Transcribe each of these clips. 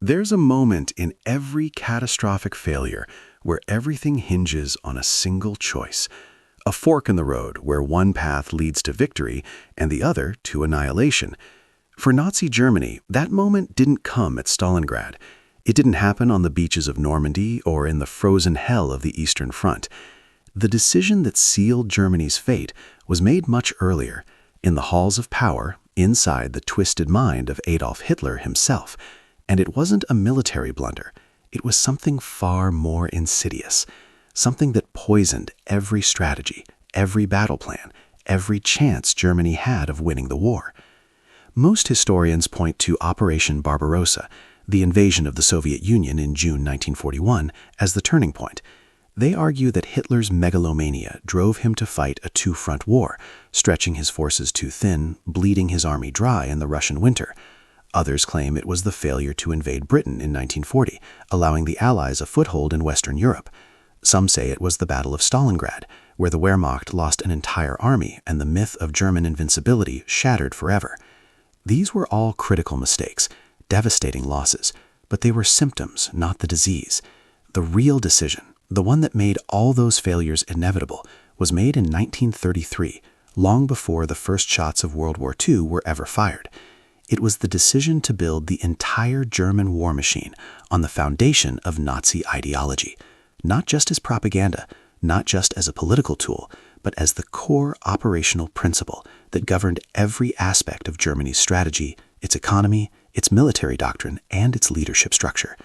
There's a moment in every catastrophic failure where everything hinges on a single choice. A fork in the road where one path leads to victory and the other to annihilation. For Nazi Germany, that moment didn't come at Stalingrad. It didn't happen on the beaches of Normandy or in the frozen hell of the Eastern Front. The decision that sealed Germany's fate was made much earlier, in the halls of power, inside the twisted mind of Adolf Hitler himself. And it wasn't a military blunder. It was something far more insidious, something that poisoned every strategy, every battle plan, every chance Germany had of winning the war. Most historians point to Operation Barbarossa, the invasion of the Soviet Union in June 1941, as the turning point. They argue that Hitler's megalomania drove him to fight a two-front war, stretching his forces too thin, bleeding his army dry in the Russian winter. Others claim it was the failure to invade Britain in 1940, allowing the Allies a foothold in Western Europe. Some say it was the Battle of Stalingrad, where the Wehrmacht lost an entire army and the myth of German invincibility shattered forever. These were all critical mistakes, devastating losses, but they were symptoms, not the disease. The real decision, the one that made all those failures inevitable, was made in 1933, long before the first shots of World War II were ever fired. It was the decision to build the entire German war machine on the foundation of Nazi ideology, not just as propaganda, not just as a political tool, but as the core operational principle that governed every aspect of Germany's strategy, its economy, its military doctrine, and its leadership structure.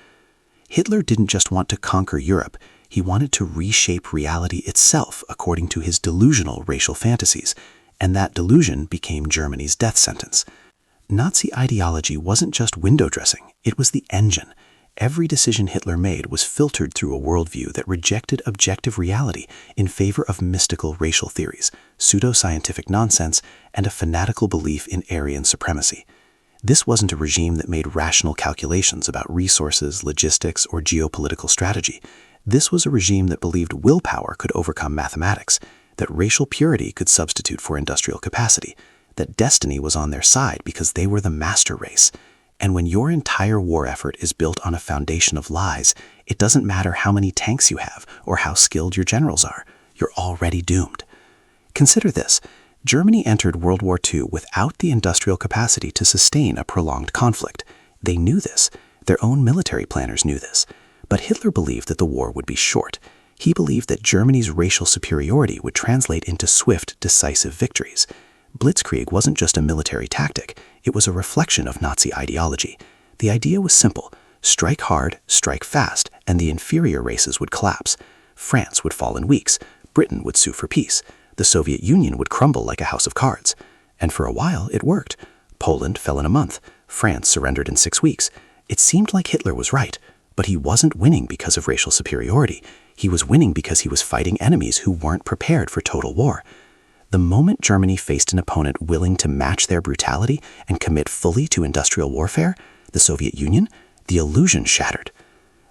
Hitler didn't just want to conquer Europe, he wanted to reshape reality itself according to his delusional racial fantasies, and that delusion became Germany's death sentence. Nazi ideology wasn't just window dressing, it was the engine. Every decision Hitler made was filtered through a worldview that rejected objective reality in favor of mystical racial theories, pseudo-scientific nonsense, and a fanatical belief in Aryan supremacy. This wasn't a regime that made rational calculations about resources, logistics, or geopolitical strategy. This was a regime that believed willpower could overcome mathematics, that racial purity could substitute for industrial capacity, that destiny was on their side because they were the master race. And when your entire war effort is built on a foundation of lies, it doesn't matter how many tanks you have or how skilled your generals are. You're already doomed. Consider this. Germany entered World War II without the industrial capacity to sustain a prolonged conflict. They knew this. Their own military planners knew this. But Hitler believed that the war would be short. He believed that Germany's racial superiority would translate into swift, decisive victories. Blitzkrieg wasn't just a military tactic, it was a reflection of Nazi ideology. The idea was simple: strike hard, strike fast, and the inferior races would collapse. France would fall in weeks, Britain would sue for peace, the Soviet Union would crumble like a house of cards. And for a while, it worked. Poland fell in a month, France surrendered in 6 weeks. It seemed like Hitler was right, but he wasn't winning because of racial superiority. He was winning because he was fighting enemies who weren't prepared for total war. The moment Germany faced an opponent willing to match their brutality and commit fully to industrial warfare, the Soviet Union, the illusion shattered.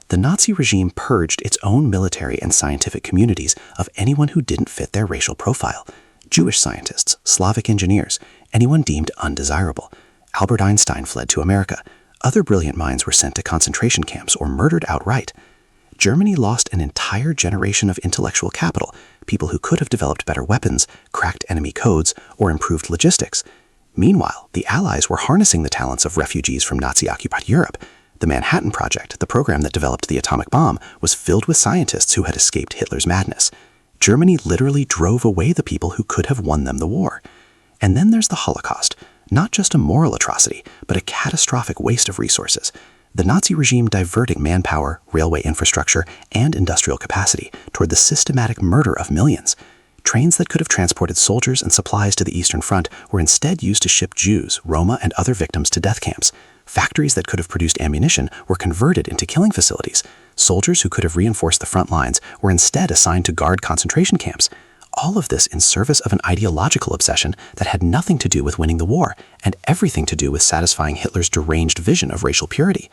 The Nazi regime purged its own military and scientific communities of anyone who didn't fit their racial profile. Jewish scientists, Slavic engineers, anyone deemed undesirable. Albert Einstein fled to America. Other brilliant minds were sent to concentration camps or murdered outright. Germany lost an entire generation of intellectual capital, people who could have developed better weapons, cracked enemy codes, or improved logistics. Meanwhile, the Allies were harnessing the talents of refugees from Nazi-occupied Europe. The Manhattan Project, the program that developed the atomic bomb, was filled with scientists who had escaped Hitler's madness. Germany literally drove away the people who could have won them the war. And then there's the Holocaust, not just a moral atrocity, but a catastrophic waste of resources. The Nazi regime diverting manpower, railway infrastructure, and industrial capacity toward the systematic murder of millions. Trains that could have transported soldiers and supplies to the Eastern Front were instead used to ship Jews, Roma, and other victims to death camps. Factories that could have produced ammunition were converted into killing facilities. Soldiers who could have reinforced the front lines were instead assigned to guard concentration camps. All of this in service of an ideological obsession that had nothing to do with winning the war, and everything to do with satisfying Hitler's deranged vision of racial purity.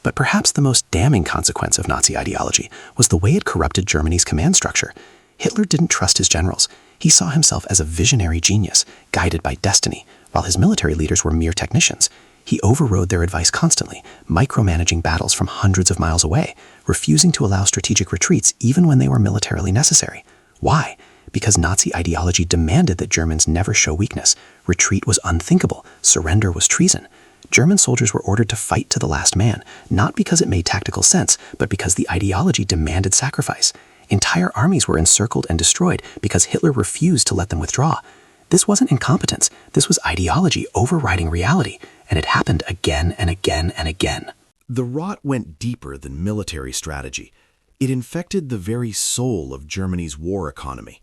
But perhaps the most damning consequence of Nazi ideology was the way it corrupted Germany's command structure. Hitler didn't trust his generals. He saw himself as a visionary genius, guided by destiny, while his military leaders were mere technicians. He overrode their advice constantly, micromanaging battles from hundreds of miles away, refusing to allow strategic retreats even when they were militarily necessary. Why? Because Nazi ideology demanded that Germans never show weakness. Retreat was unthinkable. Surrender was treason. German soldiers were ordered to fight to the last man, not because it made tactical sense, but because the ideology demanded sacrifice. Entire armies were encircled and destroyed because Hitler refused to let them withdraw. This wasn't incompetence. This was ideology overriding reality, and it happened again and again and again. The rot went deeper than military strategy. It infected the very soul of Germany's war economy.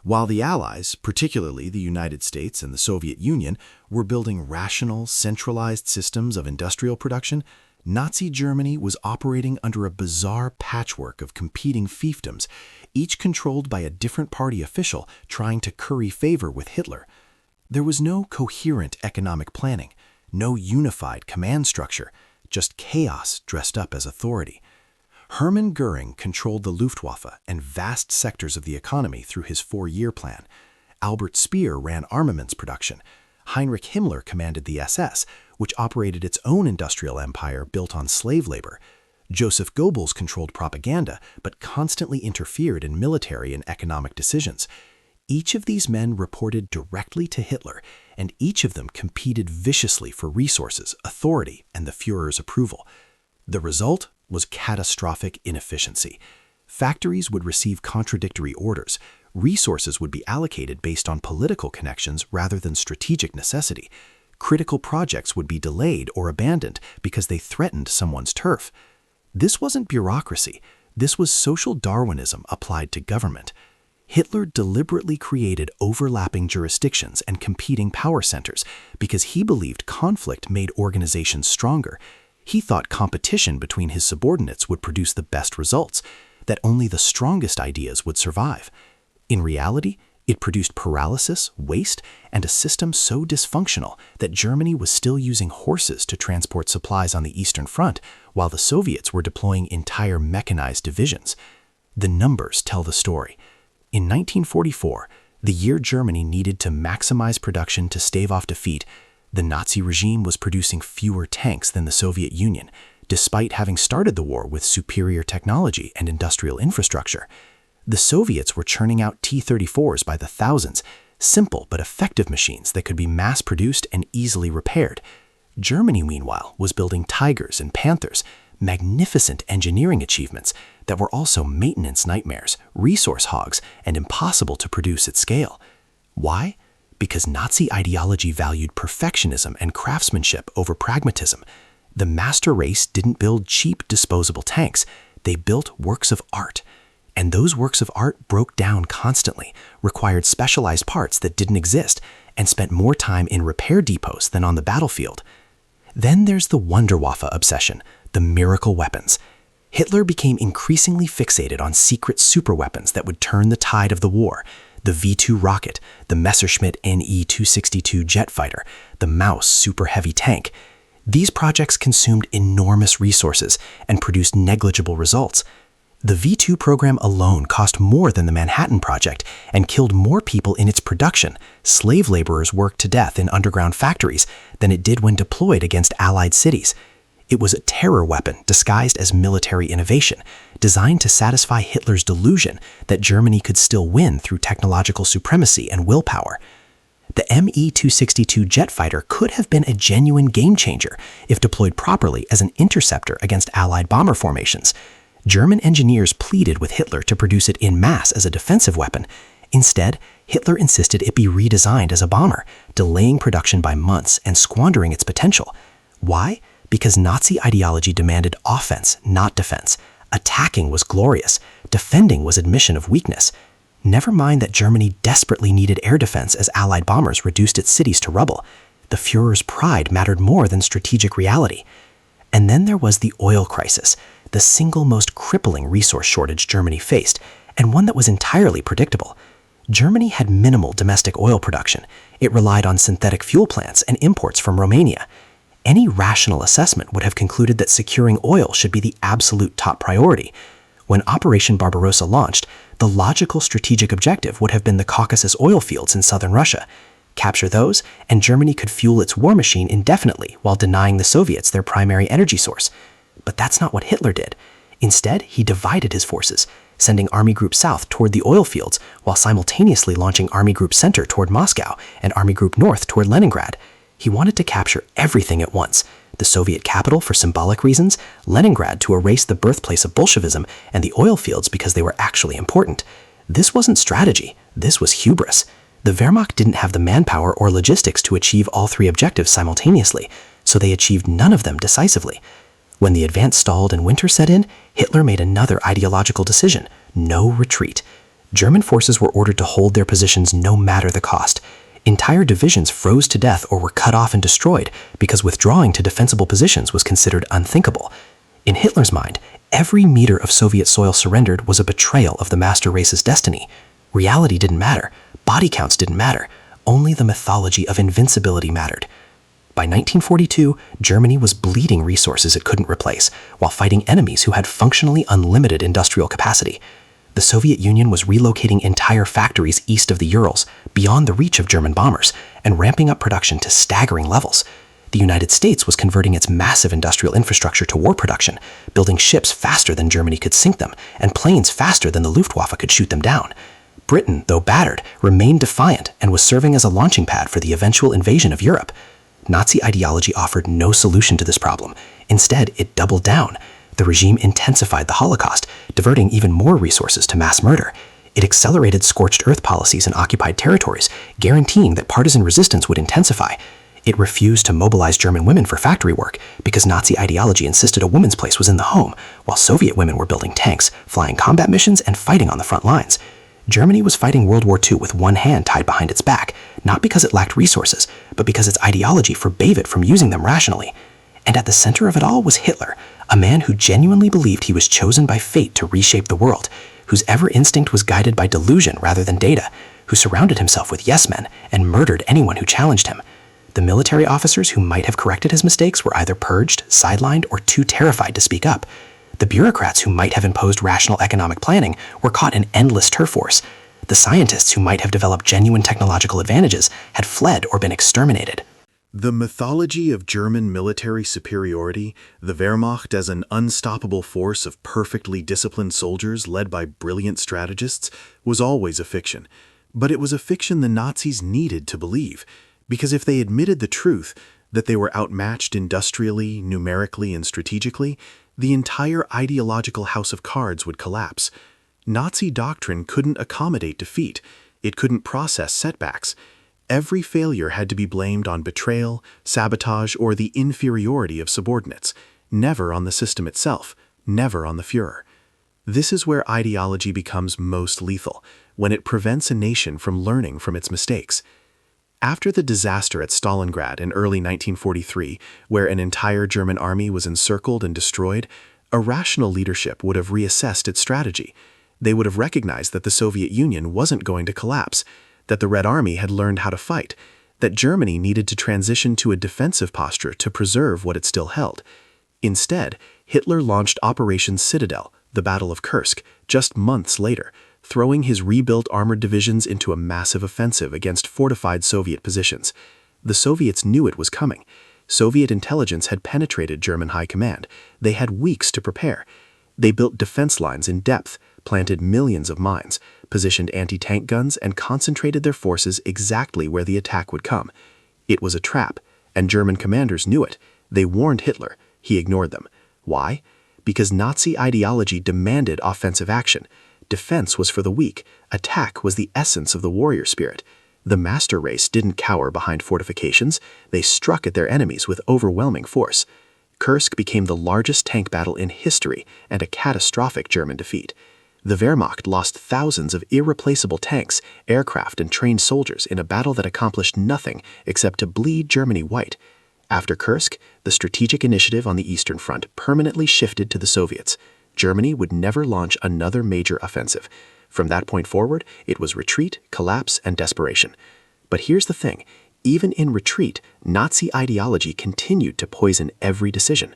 While the Allies, particularly the United States and the Soviet Union, were building rational, centralized systems of industrial production, Nazi Germany was operating under a bizarre patchwork of competing fiefdoms, each controlled by a different party official trying to curry favor with Hitler. There was no coherent economic planning, no unified command structure, just chaos dressed up as authority. Hermann Goering controlled the Luftwaffe and vast sectors of the economy through his 4-year plan. Albert Speer ran armaments production. Heinrich Himmler commanded the SS, which operated its own industrial empire built on slave labor. Joseph Goebbels controlled propaganda, but constantly interfered in military and economic decisions. Each of these men reported directly to Hitler, and each of them competed viciously for resources, authority, and the Führer's approval. The result was catastrophic inefficiency. Factories would receive contradictory orders. Resources would be allocated based on political connections rather than strategic necessity. Critical projects would be delayed or abandoned because they threatened someone's turf. This wasn't bureaucracy. This was social Darwinism applied to government. Hitler deliberately created overlapping jurisdictions and competing power centers because he believed conflict made organizations stronger. He thought competition between his subordinates would produce the best results, that only the strongest ideas would survive. In reality, it produced paralysis, waste, and a system so dysfunctional that Germany was still using horses to transport supplies on the Eastern Front, while the Soviets were deploying entire mechanized divisions. The numbers tell the story. In 1944, the year Germany needed to maximize production to stave off defeat, the Nazi regime was producing fewer tanks than the Soviet Union, despite having started the war with superior technology and industrial infrastructure. The Soviets were churning out T-34s by the thousands, simple but effective machines that could be mass-produced and easily repaired. Germany, meanwhile, was building Tigers and Panthers, magnificent engineering achievements that were also maintenance nightmares, resource hogs, and impossible to produce at scale. Why? Because Nazi ideology valued perfectionism and craftsmanship over pragmatism. The master race didn't build cheap, disposable tanks. They built works of art. And those works of art broke down constantly, required specialized parts that didn't exist, and spent more time in repair depots than on the battlefield. Then there's the Wunderwaffe obsession, the miracle weapons. Hitler became increasingly fixated on secret superweapons that would turn the tide of the war. The V-2 rocket, the Messerschmitt Ne-262 jet fighter, the Maus super heavy tank. These projects consumed enormous resources and produced negligible results. The V-2 program alone cost more than the Manhattan Project and killed more people in its production, slave laborers worked to death in underground factories, than it did when deployed against Allied cities. It was a terror weapon disguised as military innovation, designed to satisfy Hitler's delusion that Germany could still win through technological supremacy and willpower. The Me-262 jet fighter could have been a genuine game-changer if deployed properly as an interceptor against Allied bomber formations. German engineers pleaded with Hitler to produce it en masse as a defensive weapon. Instead, Hitler insisted it be redesigned as a bomber, delaying production by months and squandering its potential. Why? Because Nazi ideology demanded offense, not defense. Attacking was glorious. Defending was admission of weakness. Never mind that Germany desperately needed air defense as Allied bombers reduced its cities to rubble. The Führer's pride mattered more than strategic reality. And then there was the oil crisis, the single most crippling resource shortage Germany faced, and one that was entirely predictable. Germany had minimal domestic oil production. It relied on synthetic fuel plants and imports from Romania. Any rational assessment would have concluded that securing oil should be the absolute top priority. When Operation Barbarossa launched, the logical strategic objective would have been the Caucasus oil fields in southern Russia. Capture those, and Germany could fuel its war machine indefinitely while denying the Soviets their primary energy source. But that's not what Hitler did. Instead, he divided his forces, sending Army Group South toward the oil fields while simultaneously launching Army Group Center toward Moscow and Army Group North toward Leningrad. He wanted to capture everything at once: the Soviet capital for symbolic reasons, Leningrad to erase the birthplace of Bolshevism, and the oil fields because they were actually important. This wasn't strategy, this was hubris. The Wehrmacht didn't have the manpower or logistics to achieve all three objectives simultaneously, so they achieved none of them decisively. When the advance stalled and winter set in, Hitler made another ideological decision: no retreat. German forces were ordered to hold their positions no matter the cost. Entire divisions froze to death or were cut off and destroyed because withdrawing to defensible positions was considered unthinkable. In Hitler's mind, every meter of Soviet soil surrendered was a betrayal of the master race's destiny. Reality didn't matter. Body counts didn't matter. Only the mythology of invincibility mattered. By 1942, Germany was bleeding resources it couldn't replace, while fighting enemies who had functionally unlimited industrial capacity. The Soviet Union was relocating entire factories east of the Urals, beyond the reach of German bombers, and ramping up production to staggering levels. The United States was converting its massive industrial infrastructure to war production, building ships faster than Germany could sink them, and planes faster than the Luftwaffe could shoot them down. Britain, though battered, remained defiant and was serving as a launching pad for the eventual invasion of Europe. Nazi ideology offered no solution to this problem. Instead, it doubled down. The regime intensified the Holocaust, diverting even more resources to mass murder. It accelerated scorched earth policies in occupied territories, guaranteeing that partisan resistance would intensify. It refused to mobilize German women for factory work because Nazi ideology insisted a woman's place was in the home, while Soviet women were building tanks, flying combat missions, and fighting on the front lines. Germany was fighting World War II with one hand tied behind its back, not because it lacked resources, but because its ideology forbade it from using them rationally. And at the center of it all was Hitler, a man who genuinely believed he was chosen by fate to reshape the world, whose ever instinct was guided by delusion rather than data, who surrounded himself with yes-men and murdered anyone who challenged him. The military officers who might have corrected his mistakes were either purged, sidelined, or too terrified to speak up. The bureaucrats who might have imposed rational economic planning were caught in endless turf wars. The scientists who might have developed genuine technological advantages had fled or been exterminated. The mythology of German military superiority, the Wehrmacht as an unstoppable force of perfectly disciplined soldiers led by brilliant strategists, was always a fiction. But it was a fiction the Nazis needed to believe, because if they admitted the truth, that they were outmatched industrially, numerically, and strategically, the entire ideological house of cards would collapse. Nazi doctrine couldn't accommodate defeat. It couldn't process setbacks. Every failure had to be blamed on betrayal, sabotage, or the inferiority of subordinates, never on the system itself, never on the Führer. This is where ideology becomes most lethal, when it prevents a nation from learning from its mistakes. After the disaster at Stalingrad in early 1943, where an entire German army was encircled and destroyed, a rational leadership would have reassessed its strategy. They would have recognized that the Soviet Union wasn't going to collapse, that the Red Army had learned how to fight, that Germany needed to transition to a defensive posture to preserve what it still held. Instead, Hitler launched Operation Citadel, the Battle of Kursk, just months later, throwing his rebuilt armored divisions into a massive offensive against fortified Soviet positions. The Soviets knew it was coming. Soviet intelligence had penetrated German high command. They had weeks to prepare. They built defense lines in depth, planted millions of mines, positioned anti-tank guns, and concentrated their forces exactly where the attack would come. It was a trap, and German commanders knew it. They warned Hitler. He ignored them. Why? Because Nazi ideology demanded offensive action. Defense was for the weak. Attack was the essence of the warrior spirit. The master race didn't cower behind fortifications. They struck at their enemies with overwhelming force. Kursk became the largest tank battle in history and a catastrophic German defeat. The Wehrmacht lost thousands of irreplaceable tanks, aircraft, and trained soldiers in a battle that accomplished nothing except to bleed Germany white. After Kursk, the strategic initiative on the Eastern Front permanently shifted to the Soviets. Germany would never launch another major offensive. From that point forward, it was retreat, collapse, and desperation. But here's the thing. Even in retreat, Nazi ideology continued to poison every decision.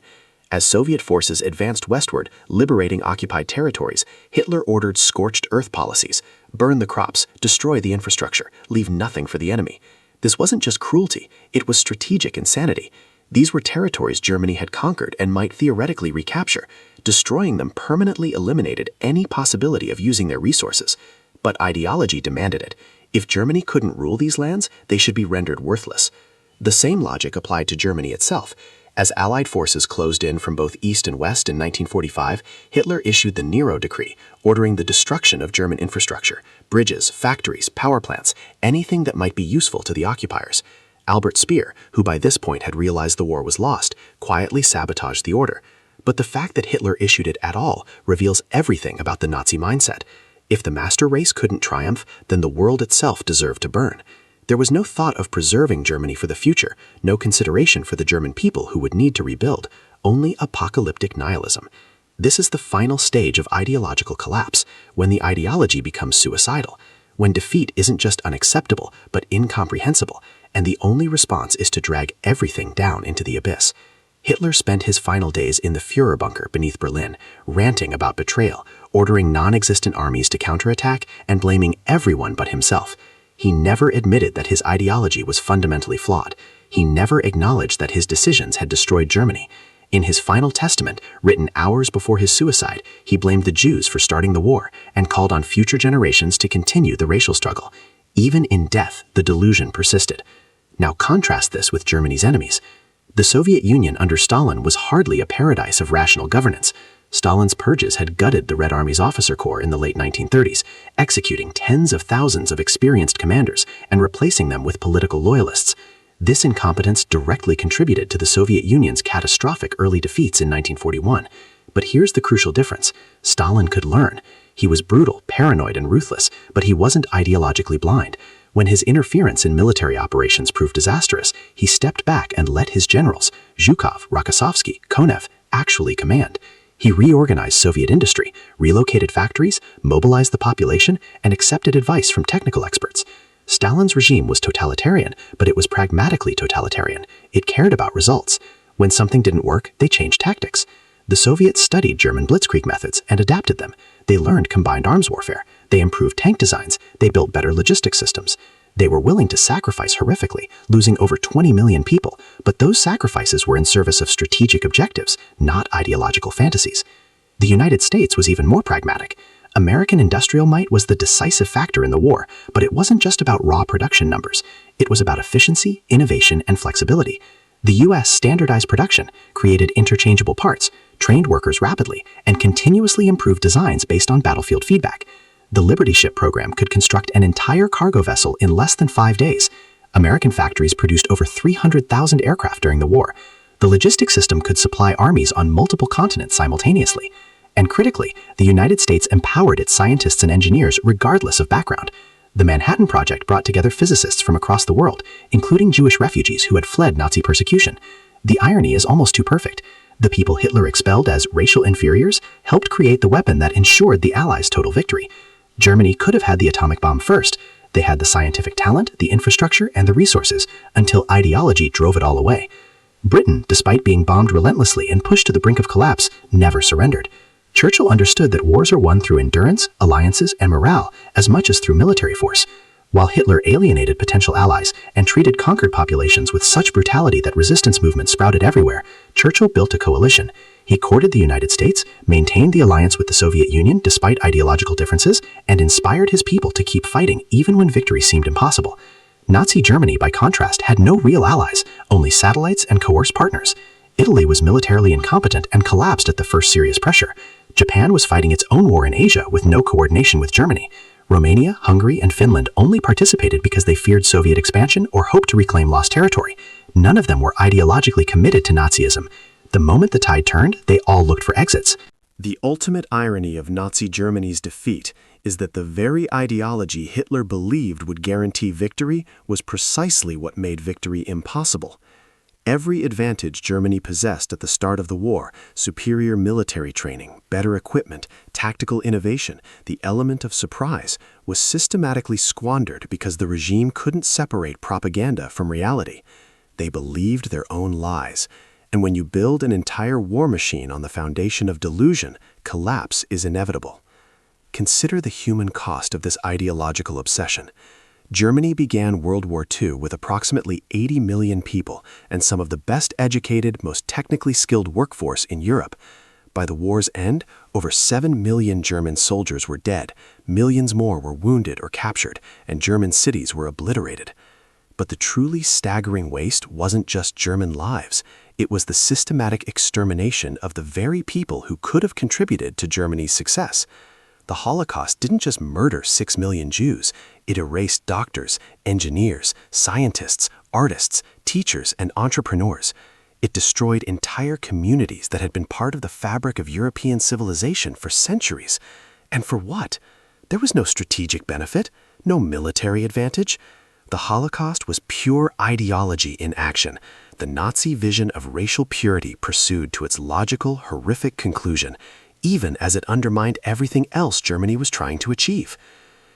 As Soviet forces advanced westward, liberating occupied territories, Hitler ordered scorched earth policies: burn the crops, destroy the infrastructure, leave nothing for the enemy. This wasn't just cruelty, it was strategic insanity. These were territories Germany had conquered and might theoretically recapture. Destroying them permanently eliminated any possibility of using their resources. But ideology demanded it. If Germany couldn't rule these lands, they should be rendered worthless. The same logic applied to Germany itself. As Allied forces closed in from both east and west in 1945, Hitler issued the Nero Decree, ordering the destruction of German infrastructure, bridges, factories, power plants, anything that might be useful to the occupiers. Albert Speer, who by this point had realized the war was lost, quietly sabotaged the order. But the fact that Hitler issued it at all reveals everything about the Nazi mindset. If the master race couldn't triumph, then the world itself deserved to burn. There was no thought of preserving Germany for the future, no consideration for the German people who would need to rebuild, only apocalyptic nihilism. This is the final stage of ideological collapse, when the ideology becomes suicidal, when defeat isn't just unacceptable, but incomprehensible, and the only response is to drag everything down into the abyss. Hitler spent his final days in the Führer bunker beneath Berlin, ranting about betrayal, ordering non-existent armies to counterattack, and blaming everyone but himself. He never admitted that his ideology was fundamentally flawed. He never acknowledged that his decisions had destroyed Germany. In his final testament, written hours before his suicide, he blamed the Jews for starting the war and called on future generations to continue the racial struggle. Even in death, the delusion persisted. Now contrast this with Germany's enemies. The Soviet Union under Stalin was hardly a paradise of rational governance. Stalin's purges had gutted the Red Army's officer corps in the late 1930s, executing tens of thousands of experienced commanders and replacing them with political loyalists. This incompetence directly contributed to the Soviet Union's catastrophic early defeats in 1941. But here's the crucial difference. Stalin could learn. He was brutal, paranoid, and ruthless, but he wasn't ideologically blind. When his interference in military operations proved disastrous, he stepped back and let his generals, Zhukov, Rokossovsky, Konev, actually command. He reorganized Soviet industry, relocated factories, mobilized the population, and accepted advice from technical experts. Stalin's regime was totalitarian, but it was pragmatically totalitarian. It cared about results. When something didn't work, they changed tactics. The Soviets studied German blitzkrieg methods and adapted them. They learned combined arms warfare. They improved tank designs. They built better logistics systems. They were willing to sacrifice horrifically, losing over 20 million people, but those sacrifices were in service of strategic objectives, not ideological fantasies. The United States was even more pragmatic. American industrial might was the decisive factor in the war, but it wasn't just about raw production numbers. It was about efficiency, innovation, and flexibility. The U.S. standardized production, created interchangeable parts, trained workers rapidly, and continuously improved designs based on battlefield feedback. The Liberty Ship program could construct an entire cargo vessel in less than 5 days. American factories produced over 300,000 aircraft during the war. The logistics system could supply armies on multiple continents simultaneously. And critically, the United States empowered its scientists and engineers regardless of background. The Manhattan Project brought together physicists from across the world, including Jewish refugees who had fled Nazi persecution. The irony is almost too perfect. The people Hitler expelled as racial inferiors helped create the weapon that ensured the Allies' total victory. Germany could have had the atomic bomb first. They had the scientific talent, the infrastructure, and the resources, until ideology drove it all away. Britain, despite being bombed relentlessly and pushed to the brink of collapse, never surrendered. Churchill understood that wars are won through endurance, alliances, and morale as much as through military force. While Hitler alienated potential allies and treated conquered populations with such brutality that resistance movements sprouted everywhere, Churchill built a coalition. He courted the United States, maintained the alliance with the Soviet Union despite ideological differences, and inspired his people to keep fighting even when victory seemed impossible. Nazi Germany, by contrast, had no real allies, only satellites and coerced partners. Italy was militarily incompetent and collapsed at the first serious pressure. Japan was fighting its own war in Asia with no coordination with Germany. Romania, Hungary, and Finland only participated because they feared Soviet expansion or hoped to reclaim lost territory. None of them were ideologically committed to Nazism. The moment the tide turned, they all looked for exits. The ultimate irony of Nazi Germany's defeat is that the very ideology Hitler believed would guarantee victory was precisely what made victory impossible. Every advantage Germany possessed at the start of the war, superior military training, better equipment, tactical innovation, the element of surprise, was systematically squandered because the regime couldn't separate propaganda from reality. They believed their own lies. And when you build an entire war machine on the foundation of delusion, collapse is inevitable. Consider the human cost of this ideological obsession. Germany began World War II with approximately 80 million people and some of the best educated, most technically skilled workforce in Europe. By the war's end, over 7 million German soldiers were dead, millions more were wounded or captured, and German cities were obliterated. But the truly staggering waste wasn't just German lives. It was the systematic extermination of the very people who could have contributed to Germany's success. The Holocaust didn't just murder 6 million Jews, it erased doctors, engineers, scientists, artists, teachers, and entrepreneurs. It destroyed entire communities that had been part of the fabric of European civilization for centuries. And for what? There was no strategic benefit, no military advantage. The Holocaust was pure ideology in action, the Nazi vision of racial purity pursued to its logical, horrific conclusion, even as it undermined everything else Germany was trying to achieve.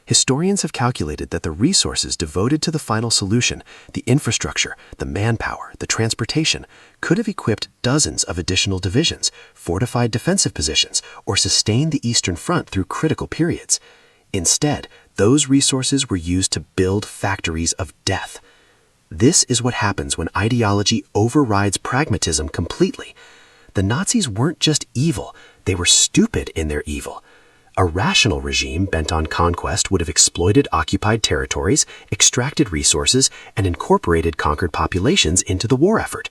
Historians have calculated that the resources devoted to the final solution, the infrastructure, the manpower, the transportation, could have equipped dozens of additional divisions, fortified defensive positions, or sustained the Eastern Front through critical periods. Instead, those resources were used to build factories of death. This is what happens when ideology overrides pragmatism completely. The Nazis weren't just evil, they were stupid in their evil. A rational regime bent on conquest would have exploited occupied territories, extracted resources, and incorporated conquered populations into the war effort.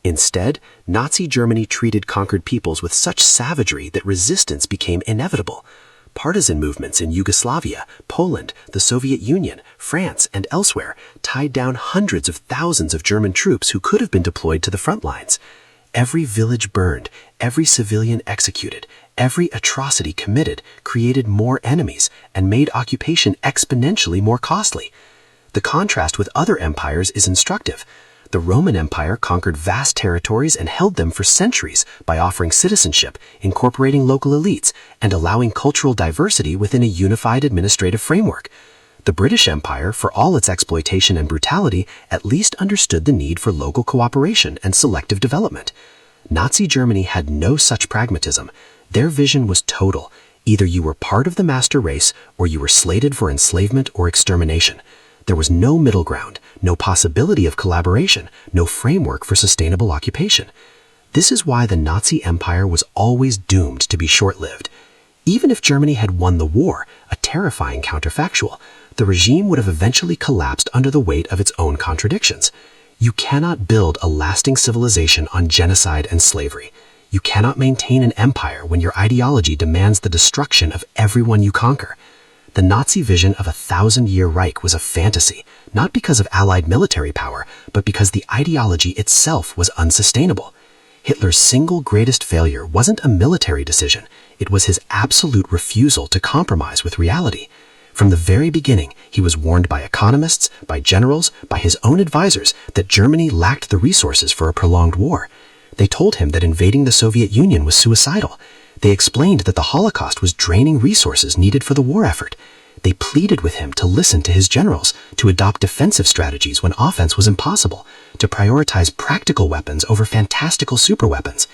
Instead, Nazi Germany treated conquered peoples with such savagery that resistance became inevitable. Partisan movements in Yugoslavia, Poland, the Soviet Union, France, and elsewhere tied down hundreds of thousands of German troops who could have been deployed to the front lines. Every village burned, every civilian executed, every atrocity committed created more enemies and made occupation exponentially more costly. The contrast with other empires is instructive. The Roman Empire conquered vast territories and held them for centuries by offering citizenship, incorporating local elites, and allowing cultural diversity within a unified administrative framework. The British Empire, for all its exploitation and brutality, at least understood the need for local cooperation and selective development. Nazi Germany had no such pragmatism. Their vision was total. Either you were part of the master race, or you were slated for enslavement or extermination. There was no middle ground, no possibility of collaboration, no framework for sustainable occupation. This is why the Nazi Empire was always doomed to be short-lived. Even if Germany had won the war, a terrifying counterfactual, the regime would have eventually collapsed under the weight of its own contradictions. You cannot build a lasting civilization on genocide and slavery. You cannot maintain an empire when your ideology demands the destruction of everyone you conquer. The Nazi vision of a 1,000-year Reich was a fantasy, not because of Allied military power, but because the ideology itself was unsustainable. Hitler's single greatest failure wasn't a military decision, it was his absolute refusal to compromise with reality. From the very beginning, he was warned by economists, by generals, by his own advisors that Germany lacked the resources for a prolonged war. They told him that invading the Soviet Union was suicidal. They explained that the Holocaust was draining resources needed for the war effort. They pleaded with him to listen to his generals, to adopt defensive strategies when offense was impossible, to prioritize practical weapons over fantastical superweapons.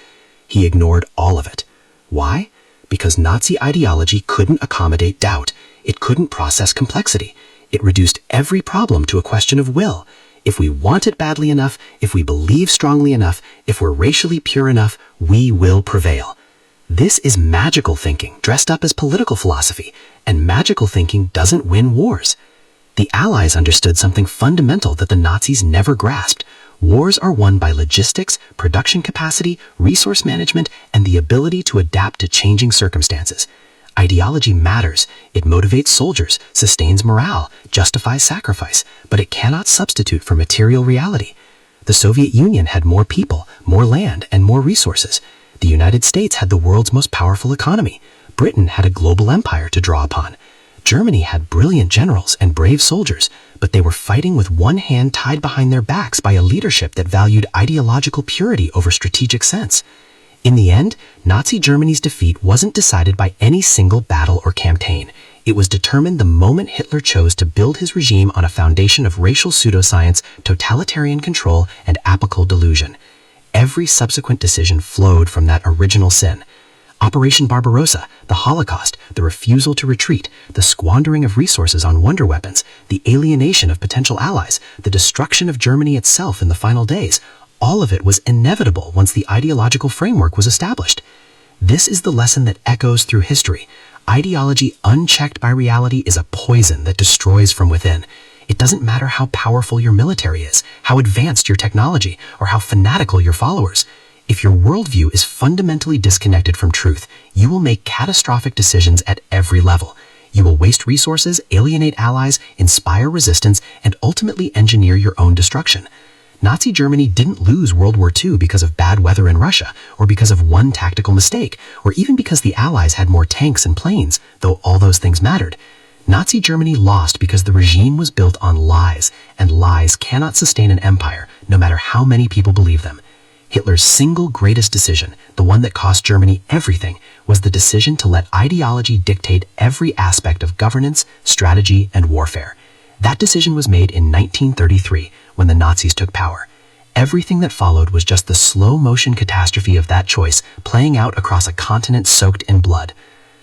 He ignored all of it. Why? Because Nazi ideology couldn't accommodate doubt. It couldn't process complexity. It reduced every problem to a question of will. If we want it badly enough, if we believe strongly enough, if we're racially pure enough, we will prevail. This is magical thinking dressed up as political philosophy, and magical thinking doesn't win wars. The Allies understood something fundamental that the Nazis never grasped. Wars are won by logistics, production capacity, resource management, and the ability to adapt to changing circumstances. Ideology matters. It motivates soldiers, sustains morale, justifies sacrifice, but it cannot substitute for material reality. The Soviet Union had more people, more land, and more resources. The United States had the world's most powerful economy. Britain had a global empire to draw upon. Germany had brilliant generals and brave soldiers, but they were fighting with one hand tied behind their backs by a leadership that valued ideological purity over strategic sense. In the end, Nazi Germany's defeat wasn't decided by any single battle or campaign. It was determined the moment Hitler chose to build his regime on a foundation of racial pseudoscience, totalitarian control, and apical delusion. Every subsequent decision flowed from that original sin. Operation Barbarossa, the Holocaust, the refusal to retreat, the squandering of resources on wonder weapons, the alienation of potential allies, the destruction of Germany itself in the final days, all of it was inevitable once the ideological framework was established. This is the lesson that echoes through history. Ideology unchecked by reality is a poison that destroys from within. It doesn't matter how powerful your military is, how advanced your technology, or how fanatical your followers. If your worldview is fundamentally disconnected from truth, you will make catastrophic decisions at every level. You will waste resources, alienate allies, inspire resistance, and ultimately engineer your own destruction. Nazi Germany didn't lose World War II because of bad weather in Russia, or because of one tactical mistake, or even because the Allies had more tanks and planes, though all those things mattered. Nazi Germany lost because the regime was built on lies, and lies cannot sustain an empire, no matter how many people believe them. Hitler's single greatest decision, the one that cost Germany everything, was the decision to let ideology dictate every aspect of governance, strategy, and warfare. That decision was made in 1933, when the Nazis took power. Everything that followed was just the slow-motion catastrophe of that choice playing out across a continent soaked in blood.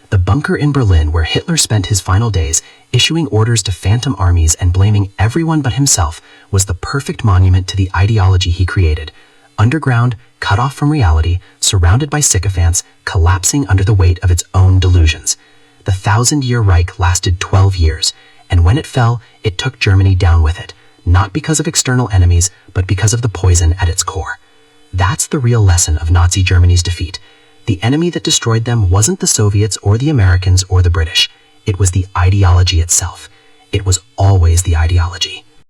The bunker in Berlin where Hitler spent his final days, issuing orders to phantom armies and blaming everyone but himself, was the perfect monument to the ideology he created. Underground, cut off from reality, surrounded by sycophants, collapsing under the weight of its own delusions. The 1,000-year Reich lasted 12 years, and when it fell, it took Germany down with it, not because of external enemies, but because of the poison at its core. That's the real lesson of Nazi Germany's defeat. The enemy that destroyed them wasn't the Soviets or the Americans or the British. It was the ideology itself. It was always the ideology.